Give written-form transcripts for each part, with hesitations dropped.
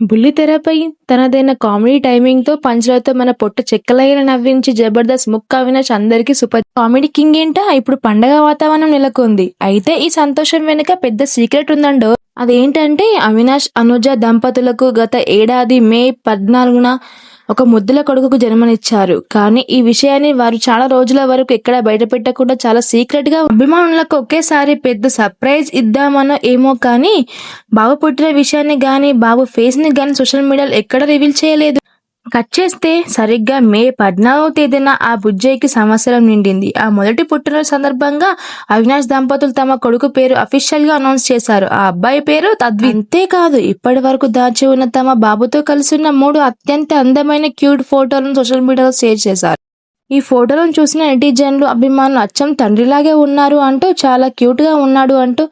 బుల్లితెరపై తనదైన కామెడీ టైమింగ్‌తో, పంచ్‌లతో మన పొట్ట చెక్కలయ్యేలా నవ్వించి 'జబర్దస్త్' ముక్క అవినాష్ అందరికీ కామెడీ కింగేంటా ఇప్పుడు పండగ వాతావరణం నెలకొంది. అయితే ఈ సంతోషం వెనుక పెద్ద సీక్రెట్ ఉందండో. అదేంటంటే అవినాష్, అనుజ దంపతులకు గత ఏడాది మే 14న ఒక ముద్దుల కొడుకుకు జన్మనిచ్చారు. కానీ ఈ విషయాన్ని వారు చాలా రోజుల వరకు ఎక్కడా బయటపెట్టకుండా చాలా సీక్రెట్‌గా అభిమానులకు ఒకేసారి పెద్ద సర్ప్రైజ్ ఇద్దామనో ఏమో కానీ బాబు పుట్టిన విషయాన్ని గానీ, బాబు ఫేస్‌ని గానీ సోషల్ మీడియాలో ఎక్కడా రివీల్ చేయలేదు. కట్ చేస్తే సరిగ్గా మే 14వ తేదీన ఆ బుజ్జయ్యకి సంవత్సరం నిండింది. ఆ మొదటి పుట్టినరోజు సందర్భంగా అవినాష్ దంపతులు తమ కొడుకు పేరు అఫీషియల్‌గా అనౌన్స్ చేశారు. ఆ అబ్బాయి పేరు తద్విక్. అంతేకాదు ఇప్పటి వరకు దాచి ఉన్న తమ బాబుతో కలిసున్న 3 అత్యంత అందమైన క్యూట్ ఫోటోలను సోషల్ మీడియాలో షేర్ చేశారు. ఈ ఫోటోలను చూసిన నెటిజన్లు, అభిమానులు అచ్చం తండ్రిలాగే ఉన్నారు అంటూ, చాలా క్యూట్‌గా ఉన్నాడు అంటూ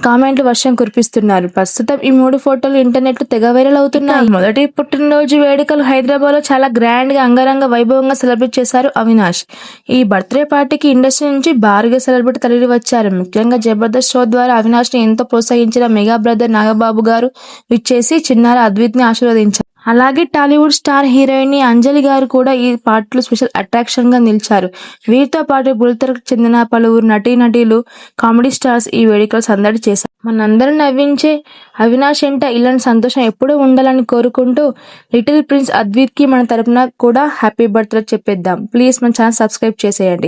కామెంట్ల వర్షం కురిపిస్తున్నారు. ప్రస్తుతం ఈ 3 ఫోటోలు ఇంటర్నెట్లో తెగ వైరల్ అవుతున్నాయి. మొదటి పుట్టినరోజు వేడుకలు హైదరాబాద్లో చాలా గ్రాండ్‌గా అంగరంగ వైభవంగా సెలబ్రేట్ చేశారు అవినాష్. ఈ బర్త్డే పార్టీకి ఇండస్ట్రీ నుంచి భారీగా సెలబ్రిటీ తరలి వచ్చారు. ముఖ్యంగా జబర్దస్త్ షో ద్వారా అవినాష్‌ని ఎంతో ప్రోత్సహించిన మెగా బ్రదర్ నాగబాబు గారు విచ్చేసి చిన్నారి అద్విక్‌ని ఆశీర్వదించారు. అలాగే టాలీవుడ్ స్టార్ హీరోయిన్ అంజలి గారు కూడా ఈ పార్టీలో స్పెషల్ అట్రాక్షన్‌గా నిలిచారు. వీరితో పాటు బుల్లితెరకు చెందిన పలువురు నటీనటులు, కామెడీ స్టార్స్ ఈ వేడుకలో సందడి చేశారు. మనందరం నవ్వించే అవినాష్ ఎంట ఇలాంటి సంతోషం ఎప్పుడూ ఉండాలని కోరుకుంటూ లిటిల్ ప్రిన్స్ అద్విక్‌కి మన తరపున కూడా హ్యాపీ బర్త్డే చెప్పేద్దాం. ప్లీజ్ మన ఛానల్ సబ్స్క్రైబ్ చేసేయండి.